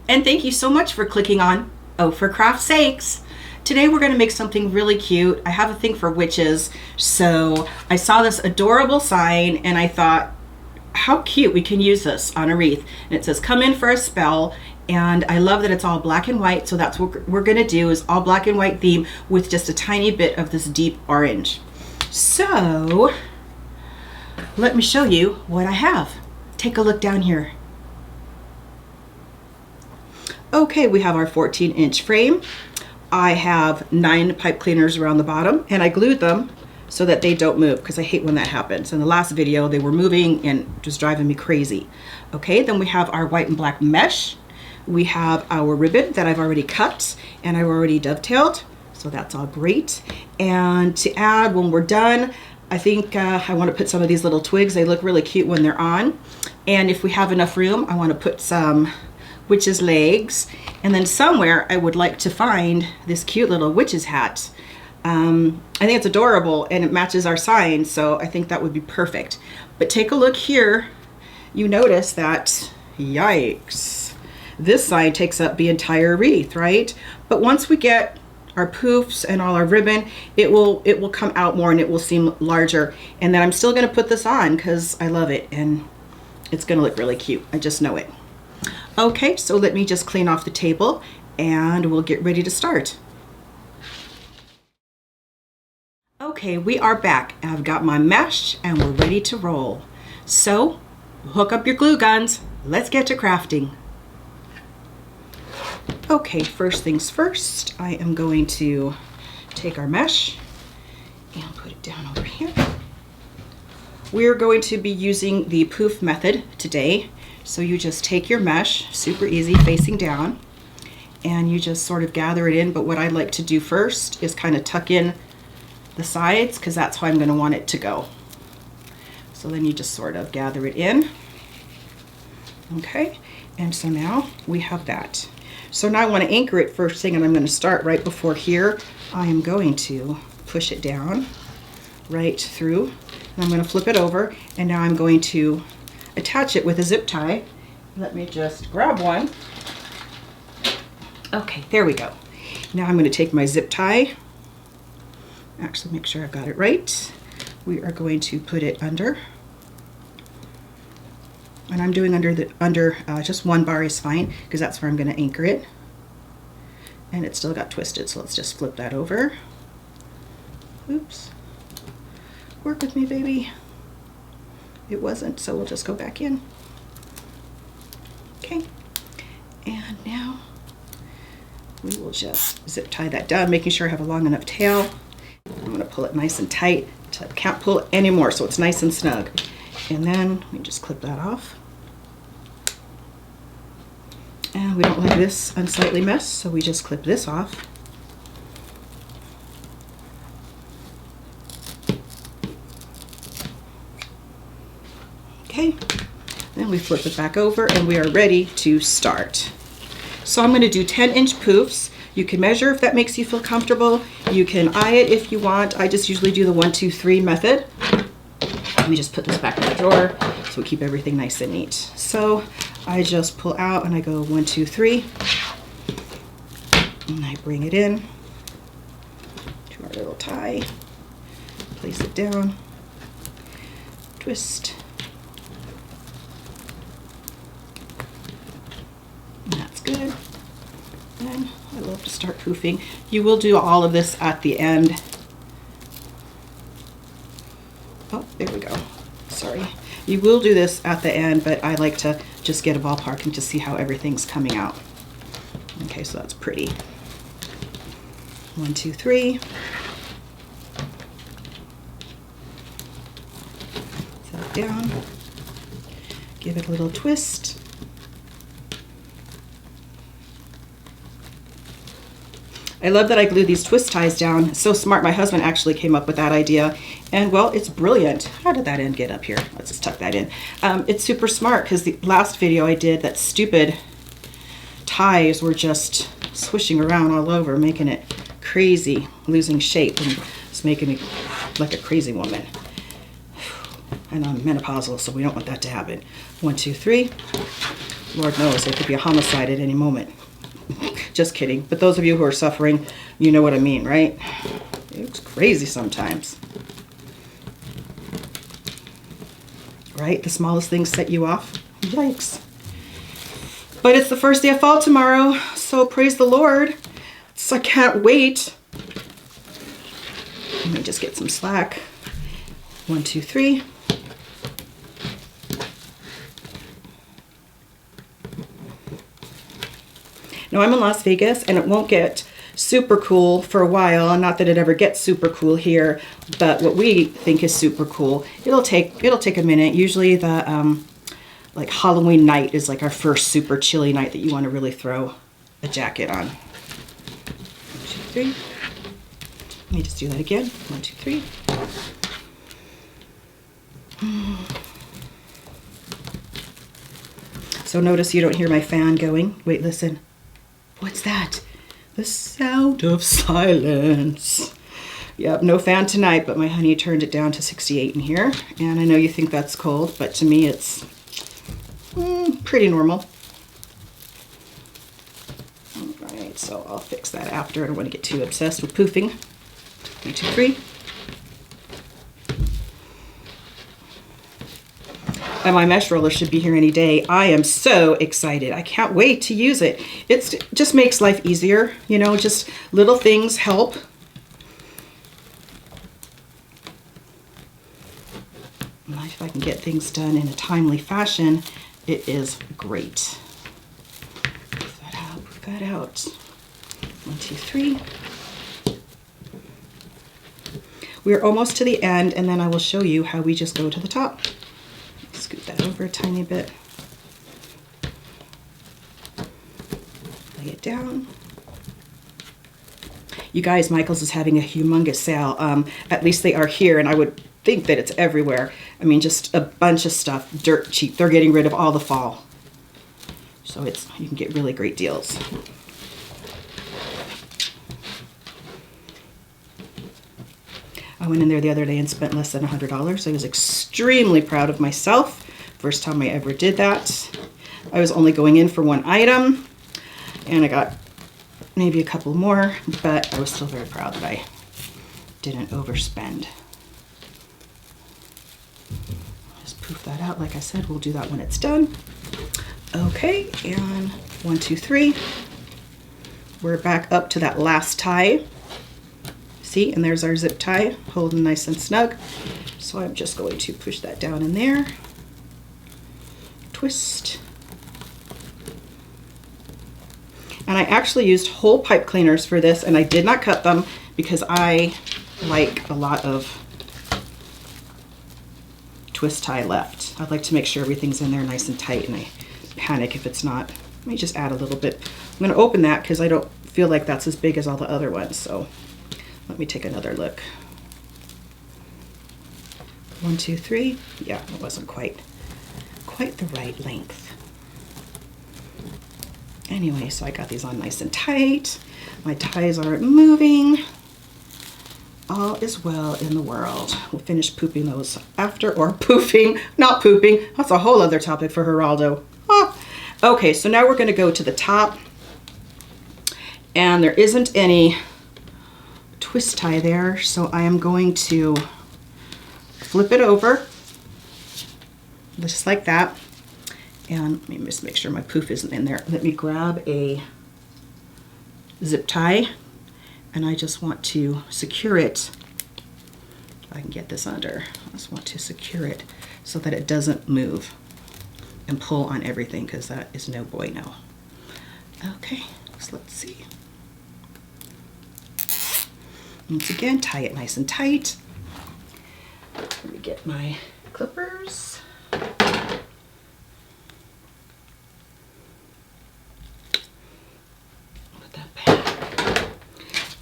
And thank you so much for clicking on Oh for Craft Sakes. Today we're going to make something really cute. I have a thing for witches, so I saw this adorable sign and I thought, how cute, we can use this on a wreath. And it says, come in for a spell. And I love that it's all black and white, so that's what we're going to do, is all black and white theme with just a tiny bit of this deep orange. So let me show you what I have. Take a look down here. Okay, we have our 14-inch frame. I have 9 pipe cleaners around the bottom, and I glued them so that they don't move, because I hate when that happens. In the last video, they were moving and just driving me crazy. Okay, then we have our white and black mesh. We have our ribbon that I've already cut and I've already dovetailed, so that's all great. And to add, when we're done, I think I want to put some of these little twigs. They look really cute when they're on. And if we have enough room, I want to put some witch's legs. And then somewhere I would like to find this cute little witch's hat. I think it's adorable and it matches our sign, so I think that would be perfect. But take a look here. You notice that, yikes, this sign takes up the entire wreath, right? But once we get our poofs and all our ribbon, it will come out more and it will seem larger. And then I'm still going to put this on because I love it and it's going to look really cute. I just know it. Okay, so let me just clean off the table and we'll get ready to start. Okay, we are back. I've got my mesh and we're ready to roll. So hook up your glue guns. Let's get to crafting. Okay, first things first, I am going to take our mesh and put it down over here. We're going to be using the poof method today. So you just take your mesh, super easy, facing down, and you just sort of gather it in. But what I like to do first is kind of tuck in the sides, because that's how I'm going to want it to go. So then you just sort of gather it in. Okay, and so now we have that. So now I want to anchor it first thing, and I'm going to start right before here. I am going to push it down right through, and I'm going to flip it over, and now I'm going to attach it with a zip tie. Let me just grab one. Okay, there we go. Now I'm going to take my zip tie, actually make sure I've got it right. We are going to put it under, and I'm doing under just one bar is fine, because that's where I'm going to anchor it. And it still got twisted, so let's just flip that over. Oops. Work with me, baby. It wasn't, so we'll just go back in. Okay. And now we will just zip tie that down, making sure I have a long enough tail. I'm going to pull it nice and tight until I can't pull it anymore, so it's nice and snug. And then we just clip that off. And we don't like this unsightly mess, so we just clip this off. Okay, then we flip it back over and we are ready to start. So I'm going to do 10-inch poofs. You can measure if that makes you feel comfortable. You can eye it if you want. I just usually do the 1, 2, 3 method. Let me just put this back in the drawer so we keep everything nice and neat. So I just pull out and I go 1, 2, 3, and I bring it in to our little tie, place it down, twist, and that's good. And I love to start poofing. You will do all of this at the end. Oh, there we go. Sorry. You will do this at the end, but I like to just get a ballpark and just see how everything's coming out. Okay, so that's pretty. 1, 2, 3. Set it down. Give it a little twist. I love that I glue these twist ties down. It's so smart. My husband actually came up with that idea. And well, it's brilliant. How did that end get up here? Let's just tuck that in. It's super smart, because the last video I did, that stupid ties were just swishing around all over, making it crazy, losing shape, and it's making me like a crazy woman. And I'm menopausal, so we don't want that to happen. 1, 2, 3. Lord knows there could be a homicide at any moment. Just kidding. But those of you who are suffering, you know what I mean, right? It's crazy sometimes. Right? The smallest things set you off. Yikes. But it's the first day of fall tomorrow, so praise the Lord. So I can't wait. Let me just get some slack. 1, 2, 3. Now I'm in Las Vegas and it won't get super cool for a while. Not that it ever gets super cool here, but what we think is super cool, it'll take a minute. Usually the like Halloween night is like our first super chilly night that you want to really throw a jacket on. 1, 2, 3. Let me just do that again. 1, 2, 3. So notice you don't hear my fan going. Wait, listen. What's that? The sound of silence. Yep, no fan tonight, but my honey turned it down to 68 in here. And I know you think that's cold, but to me it's pretty normal. All right, so I'll fix that after. I don't want to get too obsessed with poofing. 1, 2, 3. And my mesh roller should be here any day. I am so excited. I can't wait to use it. It just makes life easier. You know, just little things help. If I can get things done in a timely fashion, it is great. Put that out, put that out. 1, 2, 3. We're almost to the end, and then I will show you how we just go to the top. Scoot that over a tiny bit. Lay it down. You guys, Michael's is having a humongous sale. At least they are here, and I would think that it's everywhere. I mean, just a bunch of stuff, dirt cheap. They're getting rid of all the fall. So you can get really great deals. I went in there the other day and spent less than $100. I was extremely proud of myself. First time I ever did that. I was only going in for one item, and I got maybe a couple more, but I was still very proud that I didn't overspend. Just poof that out. Like I said, we'll do that when it's done. Okay, and 1, 2, 3. We're back up to that last tie. See, and there's our zip tie, holding nice and snug. So I'm just going to push that down in there. Twist. And I actually used whole pipe cleaners for this, and I did not cut them because I like a lot of twist tie left. I'd like to make sure everything's in there nice and tight, and I panic if it's not. Let me just add a little bit. I'm going to open that because I don't feel like that's as big as all the other ones. So let me take another look. 1, 2, 3. Yeah, it wasn't quite the right length. Anyway, so I got these on nice and tight. My ties aren't moving. All is well in the world. We'll finish pooping those after, or poofing, not pooping. That's a whole other topic for Geraldo. Ah. Okay, so now we're going to go to the top. And there isn't any twist tie there, so I am going to flip it over just like that. And let me just make sure my poof isn't in there. Let me grab a zip tie, and I just want to secure it. If I can get this under, I just want to secure it so that it doesn't move and pull on everything, because that is no bueno. Okay, so let's see. Once again, tie it nice and tight. Let me get my clippers. Put that back.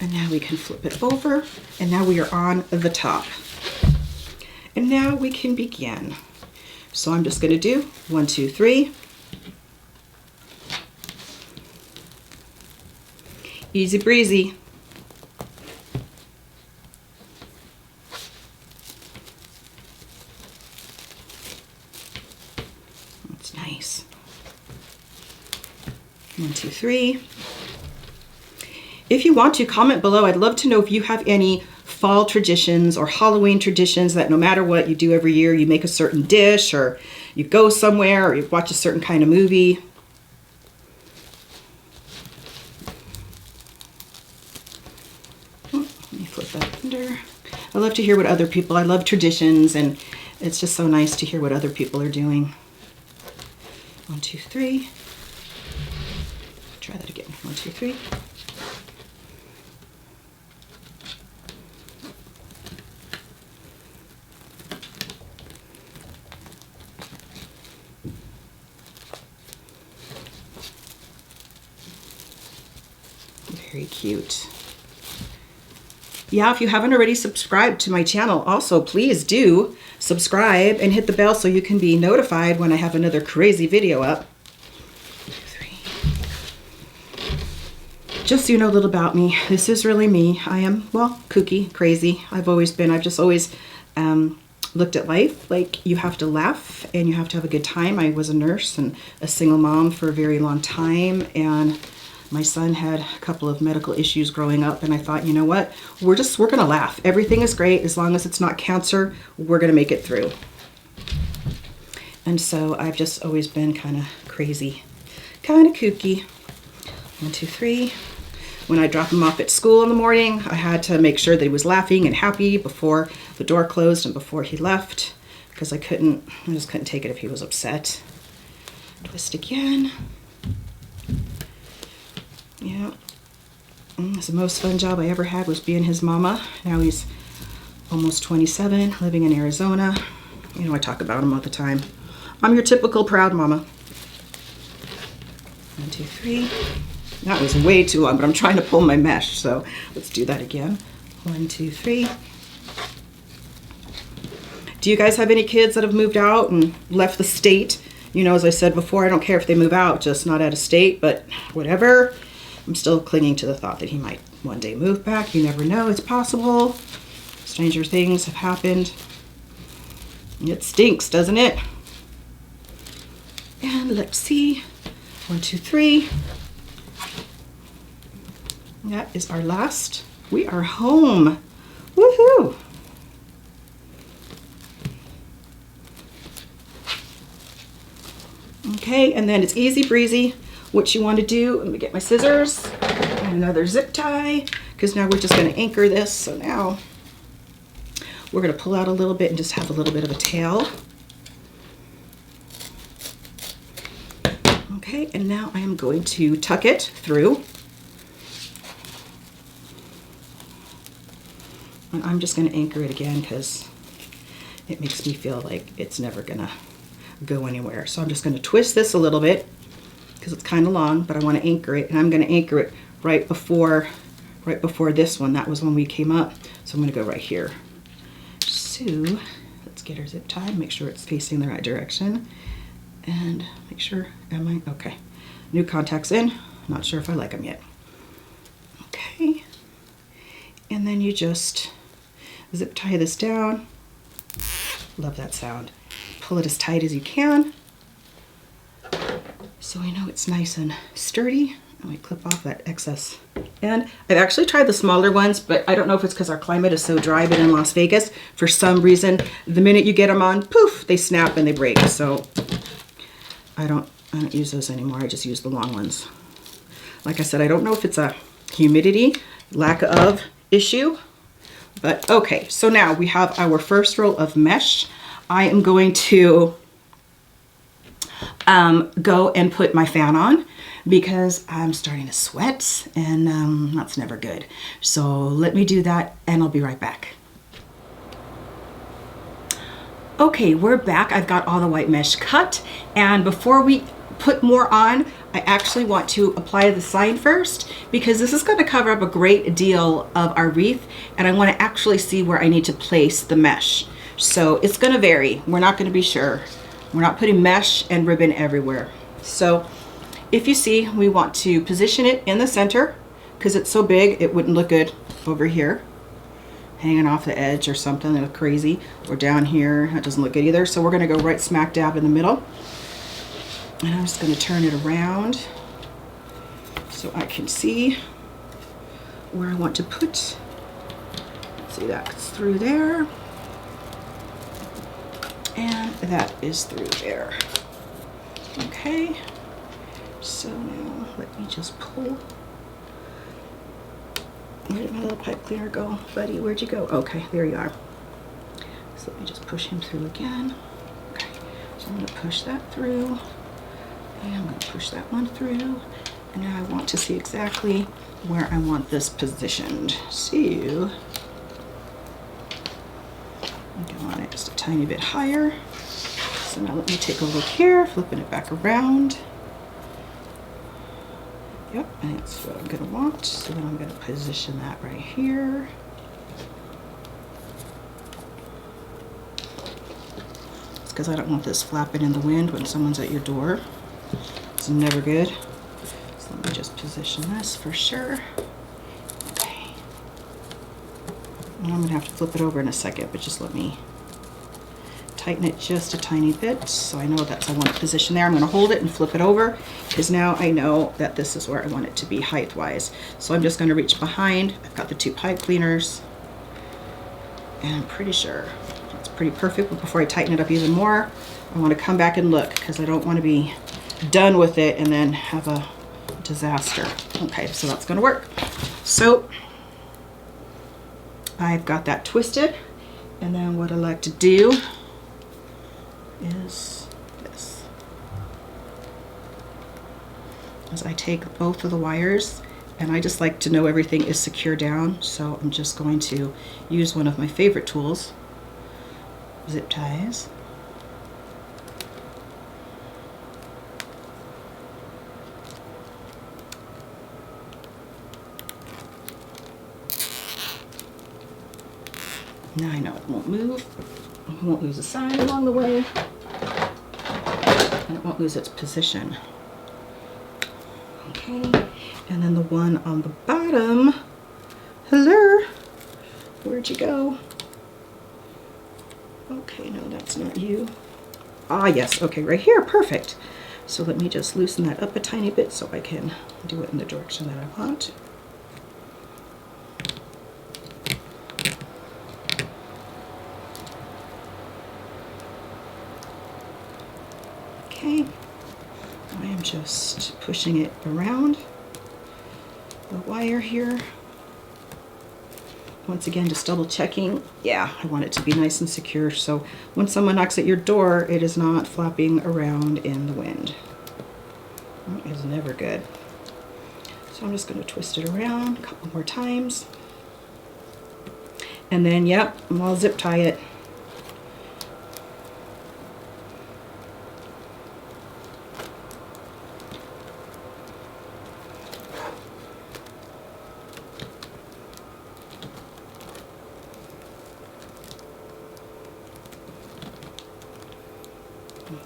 And now we can flip it over. And now we are on the top. And now we can begin. So I'm just going to do 1, 2, 3. Easy breezy. That's nice. 3. If you want to, comment below. I'd love to know if you have any fall traditions or Halloween traditions that no matter what you do every year, you make a certain dish, or you go somewhere, or you watch a certain kind of movie. Let me flip that under. I love to hear what other people, I love traditions, and it's just so nice to hear what other people are doing. 1, 2, 3. Try that again. 1, 2, 3. Very cute. Yeah, if you haven't already subscribed to my channel, also please do subscribe and hit the bell so you can be notified when I have another crazy video up. 3. Just so you know a little about me, this is really me. I am, well, kooky, crazy. I've just always looked at life like you have to laugh and you have to have a good time. I was a nurse and a single mom for a very long time, and my son had a couple of medical issues growing up, and I thought, you know what, we're gonna laugh. Everything is great as long as it's not cancer. We're gonna make it through. And so I've just always been kind of crazy, kind of kooky. 1, 2, 3. When I drop him off at school in the morning, I had to make sure that he was laughing and happy before the door closed and before he left, because I just couldn't take it if he was upset. Twist again. Yeah, it's the most fun job I ever had was being his mama. Now he's almost 27, living in Arizona. You know, I talk about him all the time. I'm your typical proud mama. 1, 2, 3. That was way too long, but I'm trying to pull my mesh, so let's do that again. 1, 2, 3. Do you guys have any kids that have moved out and left the state? You know, as I said before, I don't care if they move out, just not out of state, but whatever. I'm still clinging to the thought that he might one day move back. You never know, it's possible. Stranger things have happened. It stinks, doesn't it? And let's see. 1, 2, 3. That is our last. We are home. Woohoo! Okay, and then it's easy breezy. What you want to do, let me get my scissors and another zip tie, because now we're just going to anchor this. So now we're going to pull out a little bit and just have a little bit of a tail. Okay, and now I am going to tuck it through. And I'm just going to anchor it again because it makes me feel like it's never going to go anywhere. So I'm just going to twist this a little bit because it's kind of long, but I want to anchor it, and I'm going to anchor it right before this one. That was when we came up, so I'm going to go right here. So let's get our zip tie, make sure it's facing the right direction, and make sure, okay. New contacts in, not sure if I like them yet. Okay, and then you just zip tie this down. Love that sound. Pull it as tight as you can, so I know it's nice and sturdy. And we clip off that excess. And I've actually tried the smaller ones, but I don't know if it's because our climate is so dry, but in Las Vegas, for some reason, the minute you get them on, poof, they snap and they break. So I don't use those anymore. I just use the long ones. Like I said, I don't know if it's a humidity, lack of issue, but okay. So now we have our first roll of mesh. I am going to go and put my fan on because I'm starting to sweat, and that's never good. So let me do that and I'll be right back. Okay, we're back. I've got all the white mesh cut, and before we put more on, I actually want to apply the sign first because this is going to cover up a great deal of our wreath, and I want to actually see where I need to place the mesh. So it's going to vary. We're not going to be sure. We're not putting mesh and ribbon everywhere. So if you see, we want to position it in the center because it's so big it wouldn't look good over here, hanging off the edge or something that looks crazy, or down here, that doesn't look good either. So we're going to go right smack dab in the middle, and I'm just going to turn it around so I can see where I want to put. See, that's through there, and that is through there. Okay, so now let me just pull. Where did my little pipe cleaner go? Buddy, where'd you go? Okay, there you are. So let me just push him through again. Okay, so I'm going to push that through, and I'm going to push that one through, and now I want to see exactly where I want this positioned. So I'm going to want it just a tiny bit higher. So now let me take a look here, flipping it back around. Yep, and that's what I'm going to want. So then I'm going to position that right here. It's because I don't want this flapping in the wind when someone's at your door. It's never good. So let me just position this for sure. Okay. And I'm going to have to flip it over in a second, but just let me tighten it just a tiny bit so I know that's I want it positioned there. I'm going to hold it and flip it over because now I know that this is where I want it to be height wise. So I'm just going to reach behind. I've got the two pipe cleaners and I'm pretty sure it's pretty perfect, but before I tighten it up even more, I want to come back and look because I don't want to be done with it and then have a disaster. Okay, so that's going to work. So I've got that twisted, and then what I like to do is this. As I take both of the wires, and I just like to know everything is secure down, so I'm just going to use one of my favorite tools, zip ties. Now I know it won't move. It won't lose a side along the way, and it won't lose its position. Okay, and then the one on the bottom, hello, where'd you go? Okay, no, that's not you. Ah, yes, okay, right here, perfect. So let me just loosen that up a tiny bit so I can do it in the direction that I want. Okay, I am just pushing it around the wire here. Once again, just double checking. Yeah, I want it to be nice and secure so when someone knocks at your door, it is not flapping around in the wind. That is never good. So I'm just going to twist it around a couple more times. And then, yep, I'll zip tie it.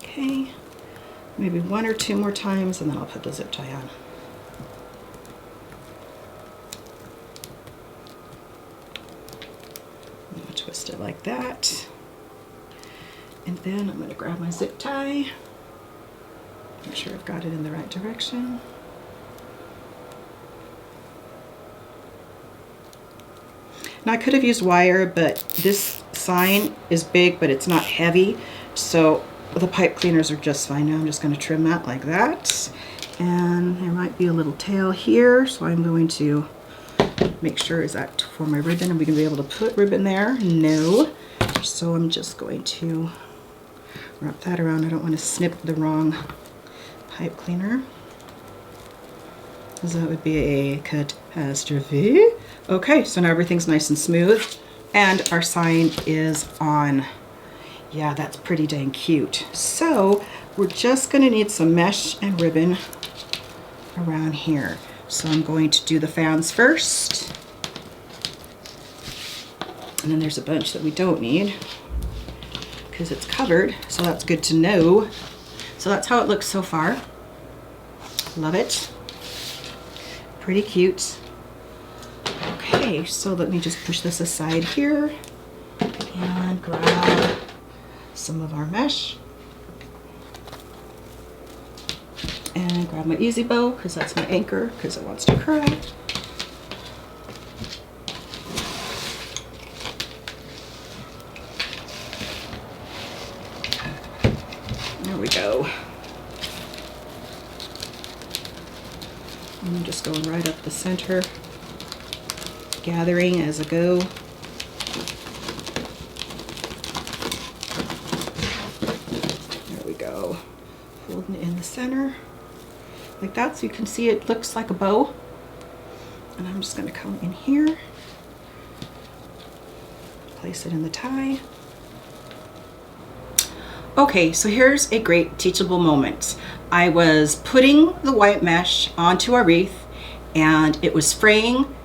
Okay, maybe one or two more times and then I'll put the zip tie on. I'm going to twist it like that. And then I'm going to grab my zip tie. Make sure I've got it in the right direction. Now I could have used wire, but this sign is big, but it's not heavy. So the pipe cleaners are just fine. Now I'm just going to trim that like that. And there might be a little tail here, so I'm going to make sure is that for my ribbon. Are we going to be able to put ribbon there? No. So I'm just going to wrap that around. I don't want to snip the wrong pipe cleaner, because that would be a catastrophe. Okay, so now everything's nice and smooth and our sign is on. Yeah, that's pretty dang cute. So we're just going to need some mesh and ribbon around here. So I'm going to do the fans first. And then there's a bunch that we don't need because it's covered. So that's good to know. So that's how it looks so far. Love it. Pretty cute. Okay, so let me just push this aside here and grab some of our mesh. And grab my easy bow because that's my anchor because it wants to curl. There we go. And I'm just going right up the center, gathering as I go. There we go. Holding it in the center like that so you can see it looks like a bow. And I'm just going to come in here, place it in the tie. Okay, so here's a great teachable moment. I was putting the white mesh onto our wreath and it was fraying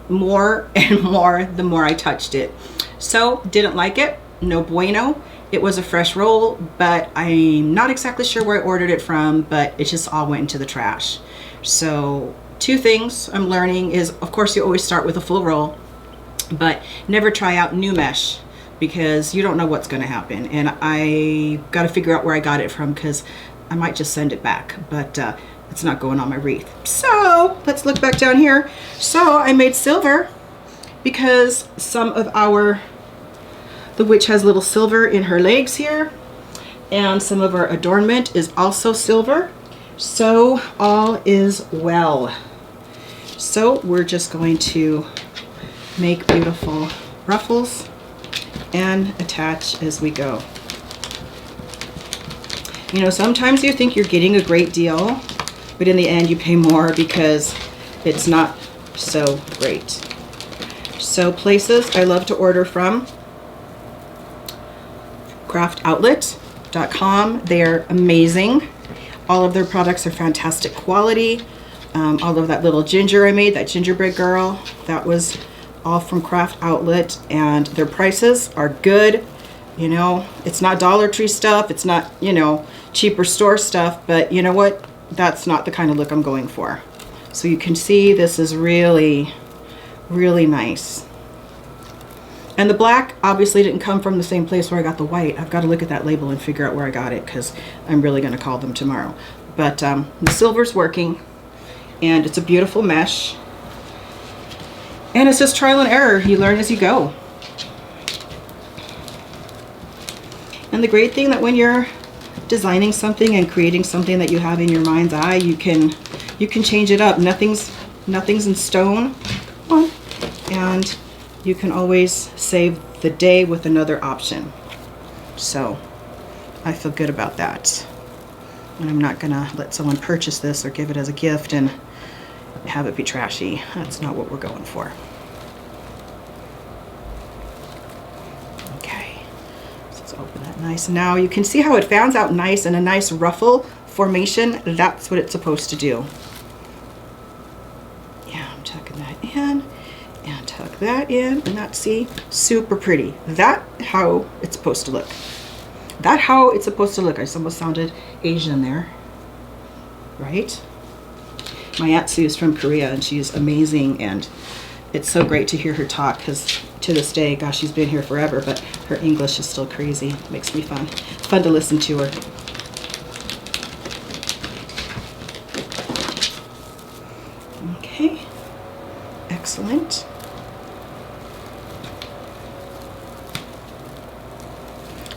more and more the more I touched it. So didn't like it, no bueno. It was a fresh roll, but I'm not exactly sure where I ordered it from, but it just all went into the trash. So two things I'm learning is, of course, you always start with a full roll, but never try out new mesh because you don't know what's going to happen. And I got to figure out where I got it from because I might just send it back, but it's not going on my wreath. So let's look back down here. So I made silver because some of the witch has little silver in her legs here, and some of our adornment is also silver. So all is well. So we're just going to make beautiful ruffles and attach as we go. You know, sometimes you think you're getting a great deal, but in the end you pay more because it's not so great. So places I love to order from, craftoutlet.com. They're amazing. All of their products are fantastic quality. All of that little ginger I made, that gingerbread girl, that was all from Craft Outlet, and their prices are good. You know, it's not Dollar Tree stuff, it's not, you know, cheaper store stuff, but you know what? That's not the kind of look I'm going for. So you can see this is really, really nice. And the black obviously didn't come from the same place where I got the white. I've got to look at that label and figure out where I got it because I'm really going to call them tomorrow. But the silver's working, and it's a beautiful mesh. And it's just trial and error. You learn as you go. And the great thing that when you're designing something and creating something that you have in your mind's eye, you can change it up. Nothing's in stone. And you can always save the day with another option. So I feel good about that. And I'm not gonna let someone purchase this or give it as a gift and have it be trashy. That's not what we're going for. Okay, so let's open that nice. Now you can see how it fans out nice in a nice ruffle formation. That's what it's supposed to do. Yeah, I'm tucking that in and tuck that in, and that's, see, super pretty. That's how it's supposed to look. That's how it's supposed to look. I almost sounded Asian there, right? My Aunt Sue is from Korea and she's amazing, and it's so great to hear her talk because to this day, gosh, she's been here forever, but her English is still crazy. It makes me fun. It's fun to listen to her. Okay, excellent.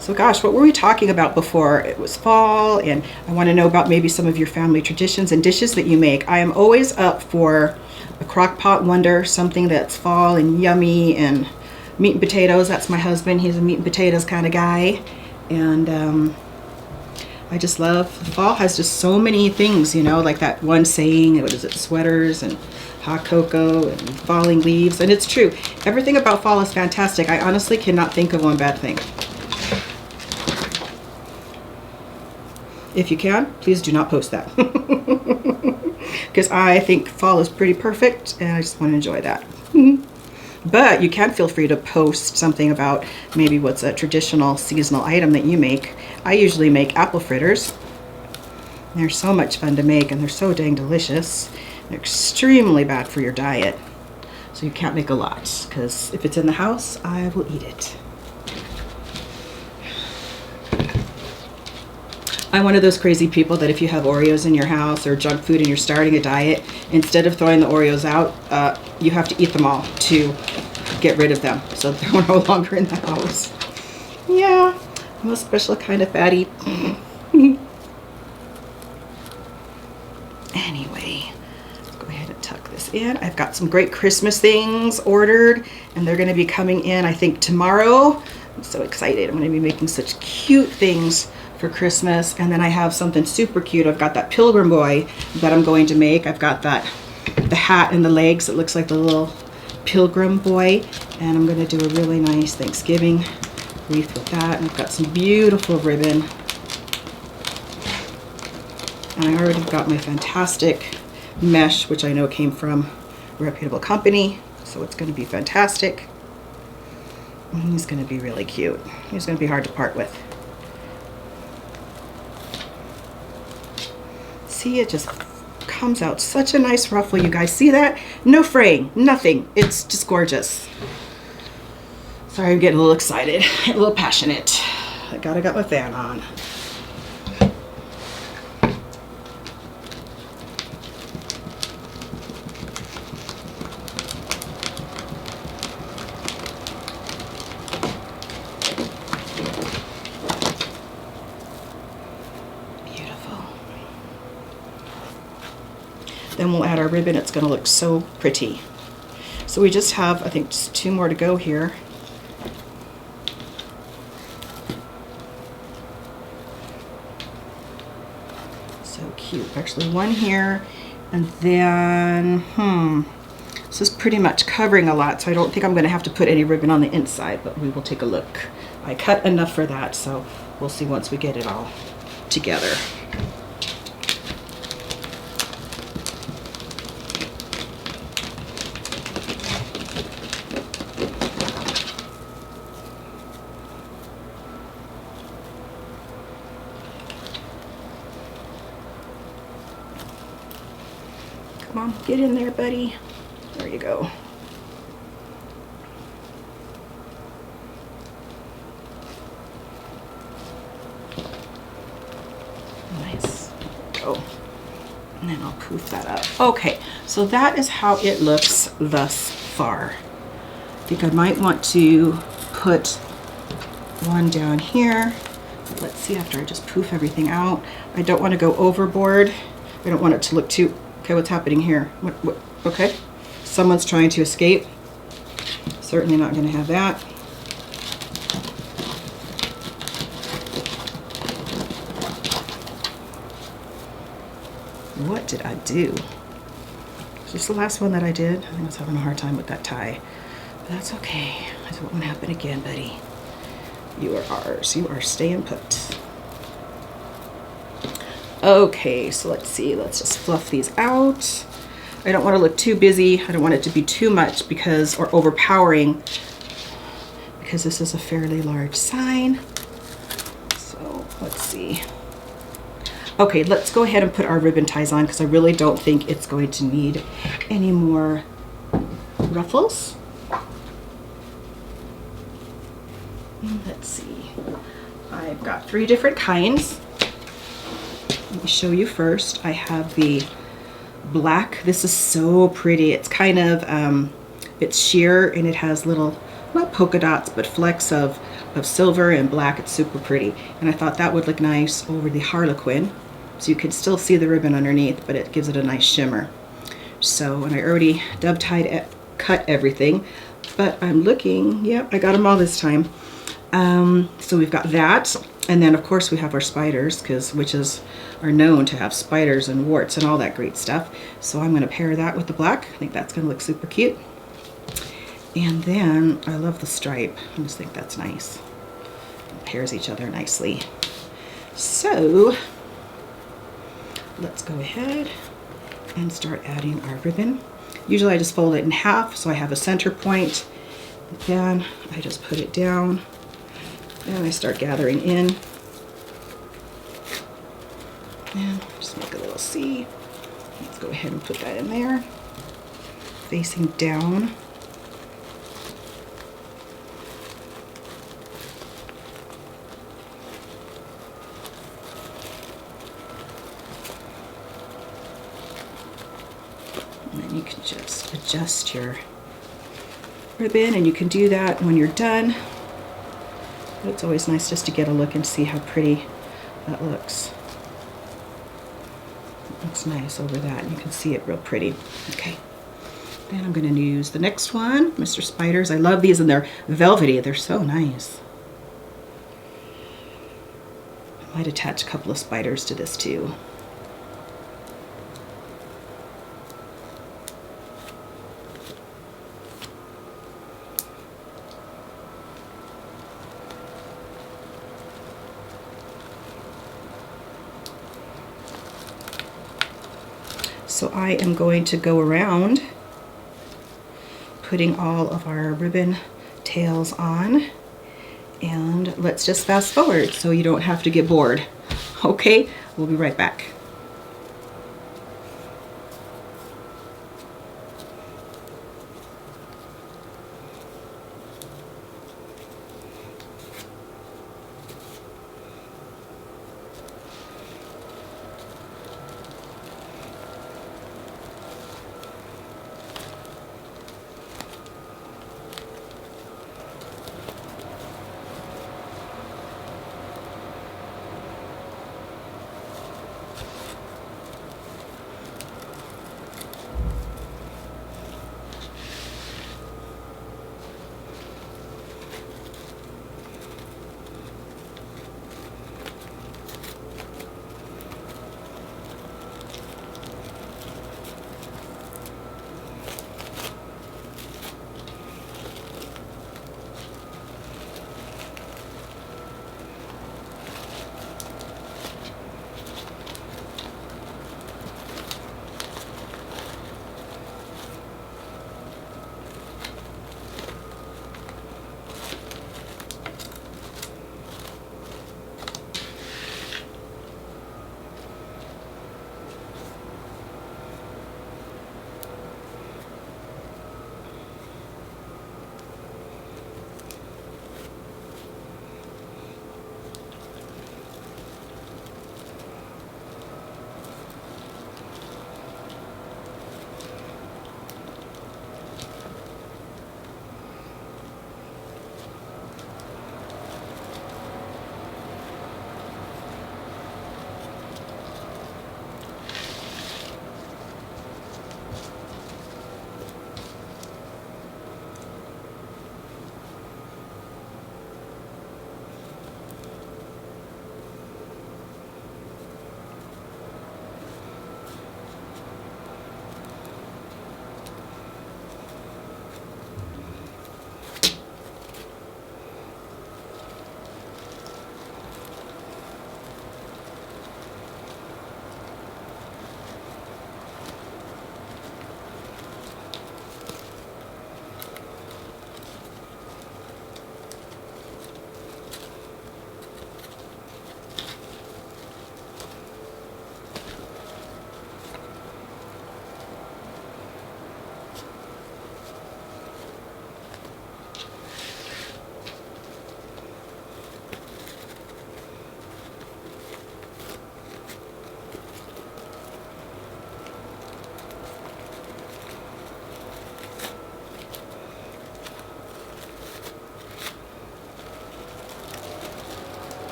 So gosh, what were we talking about before? It was fall, and I want to know about maybe some of your family traditions and dishes that you make. I am always up for a crock pot wonder, something that's fall and yummy, and meat and potatoes. That's my husband. He's a meat and potatoes kind of guy. And I just love, fall has just so many things, you know, like that one saying, what is it, sweaters and hot cocoa and falling leaves. And it's true. Everything about fall is fantastic. I honestly cannot think of one bad thing. If you can, please do not post that. Because I think fall is pretty perfect and I just want to enjoy that. But you can feel free to post something about maybe what's a traditional seasonal item that you make. I usually make apple fritters. They're so much fun to make and they're so dang delicious. They're extremely bad for your diet. So you can't make a lot because if it's in the house, I will eat it. I'm one of those crazy people that if you have Oreos in your house or junk food and you're starting a diet, instead of throwing the Oreos out, you have to eat them all to get rid of them so they're no longer in the house. Yeah, I'm a special kind of fatty. Anyway, let's go ahead and tuck this in. I've got some great Christmas things ordered, and they're going to be coming in, I think, tomorrow. I'm so excited. I'm going to be making such cute things for Christmas. And then I have something super cute. I've got that pilgrim boy that I'm going to make. I've got the hat and the legs. It looks like the little pilgrim boy. And I'm going to do a really nice Thanksgiving wreath with that. And I've got some beautiful ribbon. And I already got my fantastic mesh, which I know came from a reputable company. So it's going to be fantastic. And he's going to be really cute. He's going to be hard to part with. See, it just comes out such a nice ruffle. You guys see that? No fraying, nothing. It's just gorgeous. Sorry, I'm getting a little excited, a little passionate. I gotta got my fan on. Then we'll add our ribbon. It's going to look so pretty. So we just have, I think, just 2 more to go here. So cute. Actually, 1 here, and then, this is pretty much covering a lot, so I don't think I'm going to have to put any ribbon on the inside, but we will take a look. I cut enough for that, so we'll see once we get it all together. Come on, get in there, buddy. There you go. Nice. Go. And then I'll poof that up. Okay, so that is how it looks thus far. I think I might want to put one down here. Let's see after I just poof everything out. I don't want to go overboard. I don't want it to look too... Okay, what's happening here? What? Okay, someone's trying to escape. Certainly not going to have that. What did I do? Is this the last one that I did? I think I was having a hard time with that tie. But that's okay. It won't happen again, buddy. You are ours. You are staying put. Okay, so let's see. Let's just fluff these out. I don't want to look too busy. I don't want it to be too much because, or overpowering, because this is a fairly large sign. So let's see. Okay, let's go ahead and put our ribbon ties on because I really don't think it's going to need any more ruffles. Let's see. I've got 3 different kinds. Let me show you first. I have the black. This is so pretty. It's kind of, it's sheer and it has little, not polka dots, but flecks of silver and black. It's super pretty. And I thought that would look nice over the Harlequin. So you could still see the ribbon underneath, but it gives it a nice shimmer. So, and I already cut everything, but I'm looking, yep, I got them all this time. So we've got that. And then of course we have our spiders, witches are known to have spiders and warts and all that great stuff. So I'm going to pair that with the black. I think that's going to look super cute. And then I love the stripe. I just think that's nice. It pairs each other nicely. So let's go ahead and start adding our ribbon. Usually I just fold it in half so I have a center point. Then I just put it down and I start gathering in. And just make a little C. Let's go ahead and put that in there, facing down. just adjust your ribbon, and you can do that when you're done. But it's always nice just to get a look and see how pretty that looks. It looks nice over that, and you can see it real pretty. Okay, then I'm going to use the next one, Mr. Spiders. I love these, and they're velvety. They're so nice. I might attach a couple of spiders to this too. So I am going to go around putting all of our ribbon tails on, and let's just fast forward so you don't have to get bored. Okay, we'll be right back.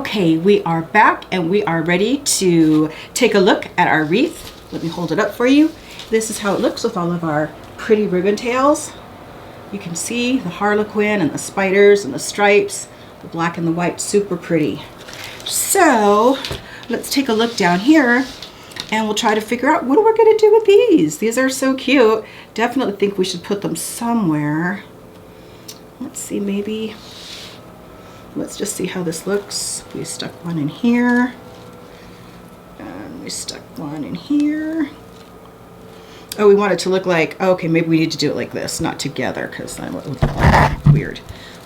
Okay, we are back and we are ready to take a look at our wreath. Let me hold it up for you. This is how it looks with all of our pretty ribbon tails. You can see the harlequin and the spiders and the stripes, the black and the white, super pretty. So let's take a look down here and we'll try to figure out what we're going to do with these. These are so cute. Definitely think we should put them somewhere. Let's see, maybe. Let's just see how this looks. We stuck one in here. And we stuck one in here. Oh, we want it to look like, okay, maybe we need to do it like this, not together, because that would look weird.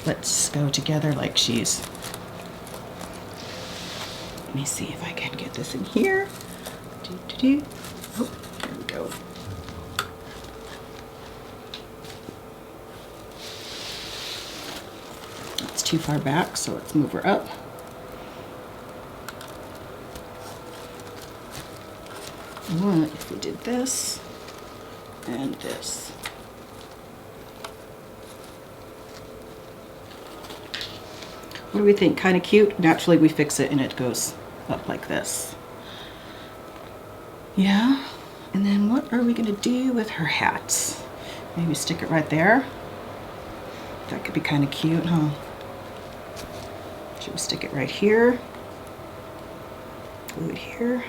Let's go together like she's. Let me see if I can get this in here. Oh, there we go. That's too far back, so let's move her up. What if we did this and this? What do we think? Kind of cute? Naturally, we fix it and it goes up like this. Yeah. And then what are we going to do with her hats? Maybe stick it right there. That could be kind of cute, huh? Should we stick it right here? Glue it here.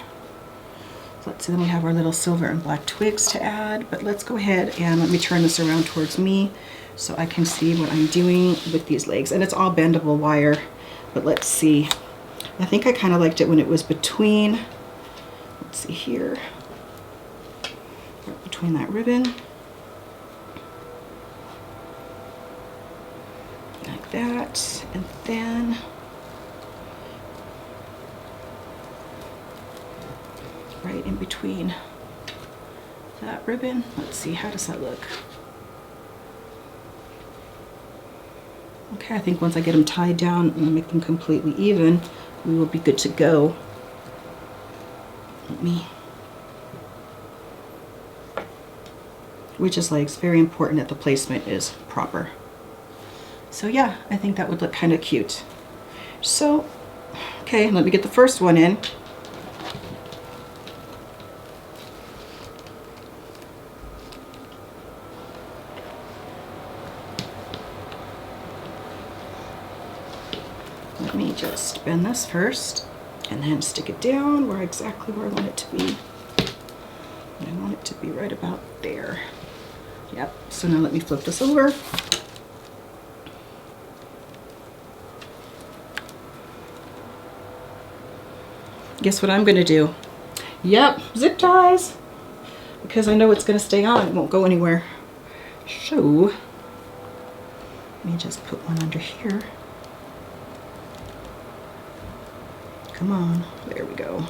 So let's see, then we have our little silver and black twigs to add, but let's go ahead and let me turn this around towards me so I can see what I'm doing with these legs. And it's all bendable wire, but let's see. I think I kind of liked it when it was between, let's see here, right between that ribbon. Like that, and then right in between that ribbon. Let's see, how does that look? Okay, I think once I get them tied down and make them completely even, we will be good to go. Witch's legs, very important that the placement is proper. So yeah, I think that would look kind of cute. So, okay, let me get the first one in. Let me just bend this first and then stick it down exactly where I want it to be. And I want it to be right about there. Yep, so now let me flip this over. Guess what I'm going to do? Yep, zip ties. Because I know it's going to stay on, it won't go anywhere. So, let me just put one under here. Come on, there we go.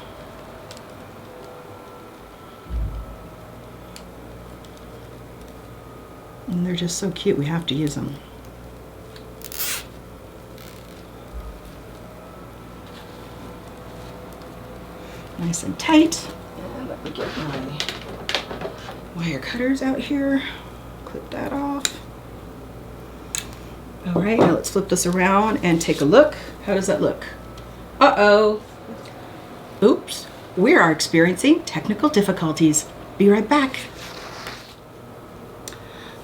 And they're just so cute, we have to use them. Nice and tight. And let me get my wire cutters out here. Clip that off. All right, now let's flip this around and take a look. How does that look? Uh-oh. Oops, we are experiencing technical difficulties. Be right back.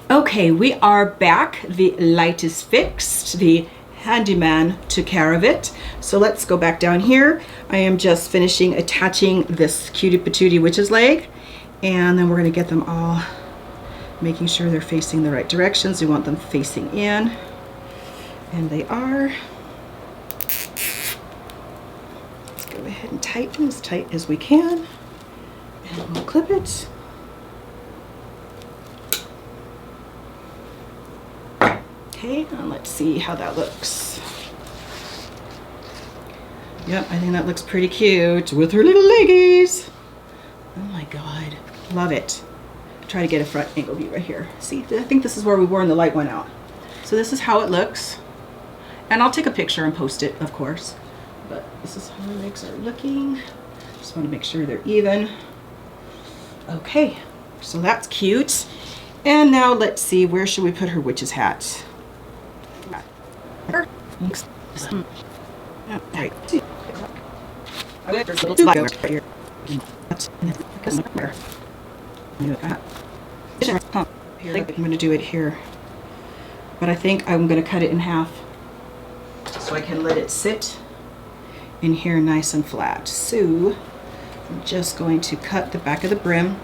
Okay, we are back. The light is fixed. The handyman took care of it. So let's go back down here. I am just finishing attaching this cutie patootie witch's leg, and then we're going to get them all, making sure they're facing the right directions. We want them facing in, and they are. Let's go ahead and tighten as tight as we can, and we'll clip it. Okay, and let's see how that looks. Yep, I think that looks pretty cute with her little leggies. Oh my God, love it. Try to get a front angle view right here. See, I think this is where we wore and the light went out. So this is how it looks. And I'll take a picture and post it, of course. But this is how the legs are looking. Just want to make sure they're even. Okay, so that's cute. And now let's see, where should we put her witch's hat? Oh, right. There's a little spot right here. I'm going to do it here, but I think I'm going to cut it in half so I can let it sit in here nice and flat. So I'm just going to cut the back of the brim,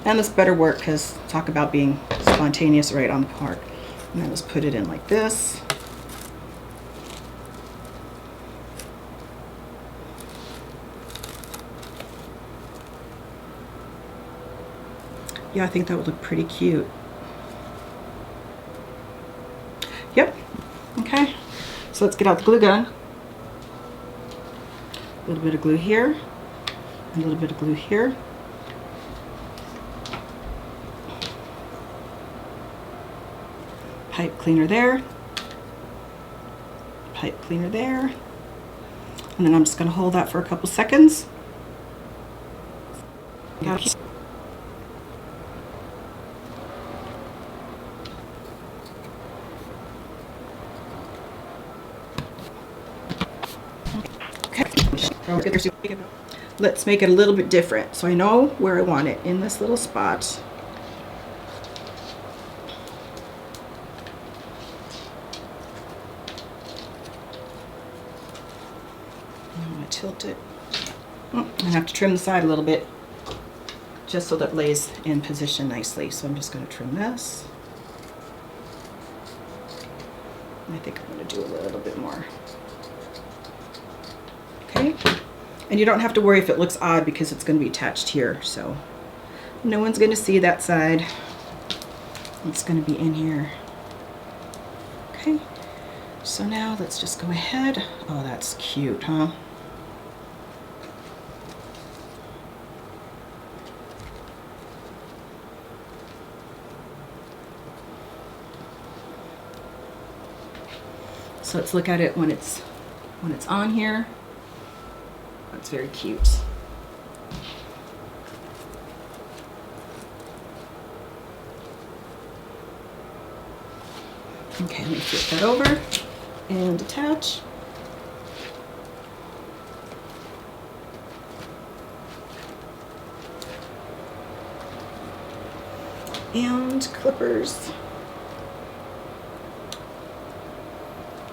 and this better work because talk about being spontaneous right on the part. And I just put it in like this. Yeah, I think that would look pretty cute. Yep. Okay. So let's get out the glue gun. A little bit of glue here, a little bit of glue here. Pipe cleaner there. Pipe cleaner there. And then I'm just going to hold that for a couple seconds. Let's make it a little bit different. So I know where I want it, in this little spot. I'm going to tilt it. I have to trim the side a little bit just so that it lays in position nicely. So I'm just going to trim this. I think I'm going to do a little bit more. Okay. And you don't have to worry if it looks odd because it's going to be attached here, so no one's going to see that side. It's going to be in here. Okay, so now let's just go ahead. Oh, that's cute, huh? So let's look at it when it's on here. It's very cute. Okay, let me flip that over and attach. And clippers.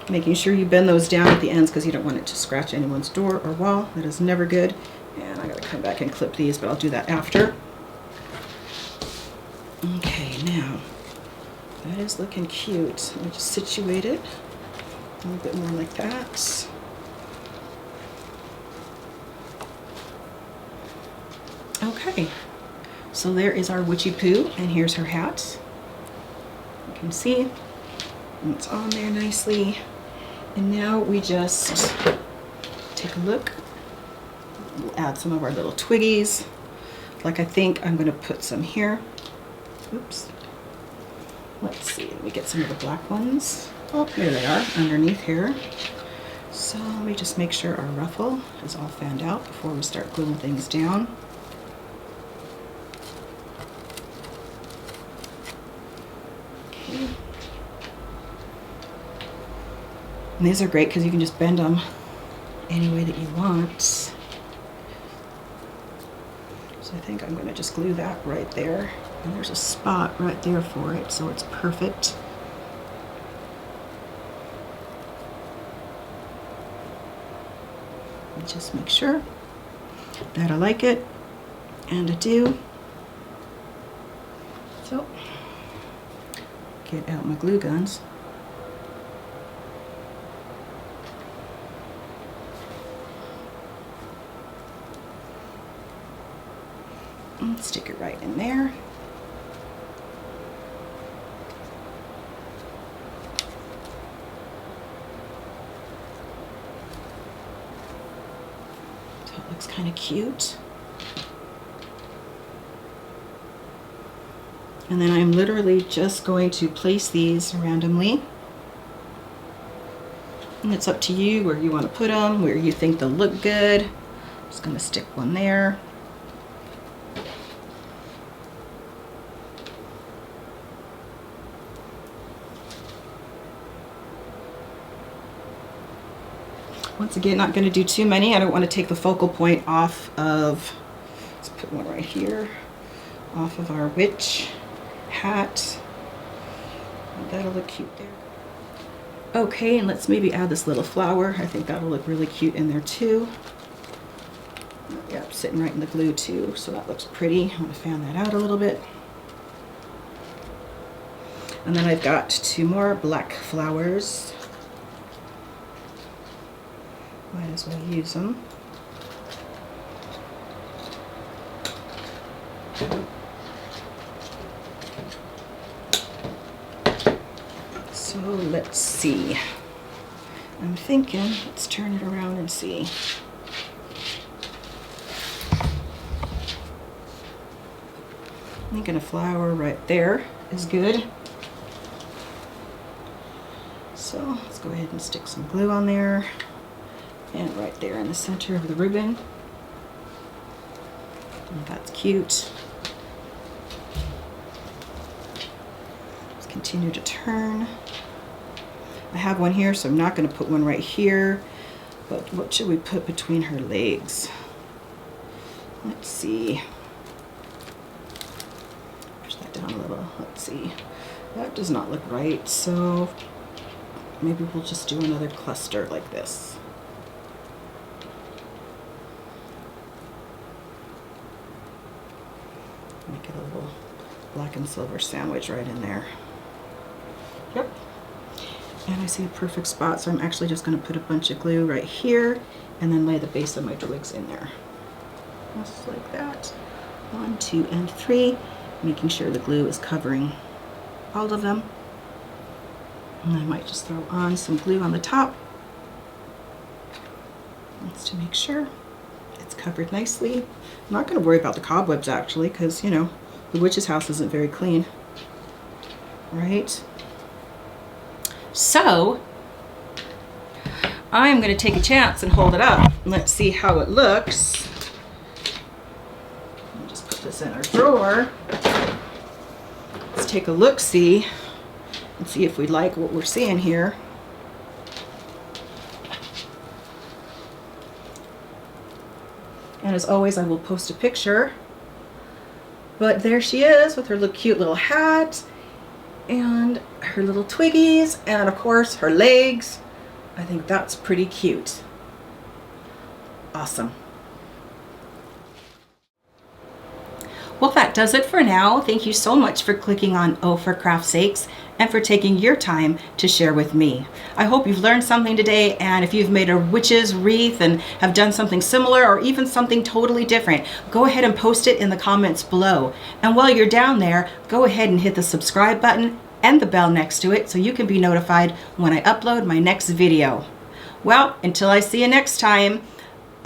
Making sure you bend those down at the ends because you don't want it to scratch anyone's door or wall. That is never good. And I gotta come back and clip these, but I'll do that after. Okay, now that is looking cute. Let me just situate it a little bit more like that. Okay, so there is our witchy poo, and here's her hat. You can see it's on there nicely. And now we just take a look. We'll add some of our little twiggies. Like I think I'm going to put some here. Oops. Let's see. Let me get some of the black ones. Oh, there they are underneath here. So let me just make sure our ruffle is all fanned out before we start gluing things down. Okay. And these are great because you can just bend them any way that you want. So I think I'm going to just glue that right there. And there's a spot right there for it, so it's perfect. And just make sure that I like it, and I do. So, get out my glue guns. And stick it right in there. So it looks kind of cute. And then I'm literally just going to place these randomly. And it's up to you where you want to put them, where you think they'll look good. Just going to stick one there. Once again, not going to do too many. I don't want to take the focal point off of, let's put one right here, off of our witch hat. That'll look cute there. Okay, and let's maybe add this little flower. I think that'll look really cute in there too. Yep, sitting right in the glue too, so that looks pretty. I'm gonna fan that out a little bit. And then I've got 2 more black flowers. Might as well use them. So let's see. I'm thinking, let's turn it around and see. I'm thinking a flower right there is good. So let's go ahead and stick some glue on there. And right there in the center of the ribbon. And that's cute. Let's continue to turn. I have one here, so I'm not going to put one right here. But what should we put between her legs? Let's see. Push that down a little. Let's see. That does not look right, so maybe we'll just do another cluster like this. Make it a little black and silver sandwich right in there. Yep. And I see a perfect spot, so I'm actually just going to put a bunch of glue right here and then lay the base of my twigs in there. Just like that. 1, 2, and 3. Making sure the glue is covering all of them. And I might just throw on some glue on the top. Just to make sure it's covered nicely. I'm not going to worry about the cobwebs actually, because, you know, the witch's house isn't very clean. Right? So, I'm going to take a chance and hold it up. Let's see how it looks. I'll just put this in our drawer. Let's take a look-see and see if we like what we're seeing here. And as always, I will post a picture. But there she is with her cute little hat and her little twiggies and of course her legs. I think that's pretty cute. Awesome. Well, that does it for now. Thank you so much for clicking on O for Craft's Sakes and for taking your time to share with me. I hope you've learned something today, and if you've made a witch's wreath and have done something similar or even something totally different, go ahead and post it in the comments below. And while you're down there, go ahead and hit the subscribe button and the bell next to it so you can be notified when I upload my next video. Well, until I see you next time,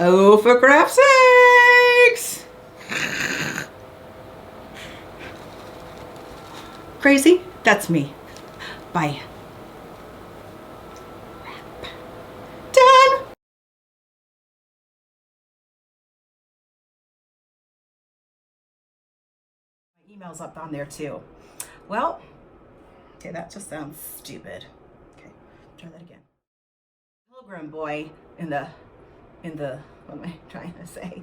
O for Craft's Sakes! Crazy? That's me. Bye. Done! My email's up on there too. Well, okay, that just sounds stupid. Okay, try that again. Pilgrim boy in the, what am I trying to say?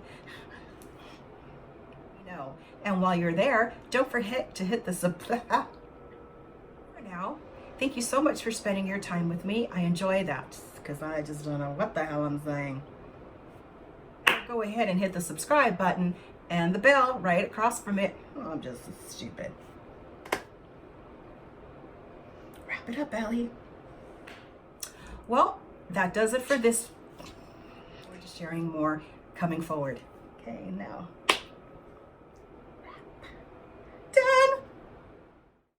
No. And while you're there, don't forget to hit the subscribe. For now, thank you so much for spending your time with me. I enjoy that because I just don't know what the hell I'm saying. Go ahead and hit the subscribe button and the bell right across from it. Oh, I'm just stupid. Wrap it up, Ellie. Well, that does it for this. We're just sharing more coming forward. Okay, now.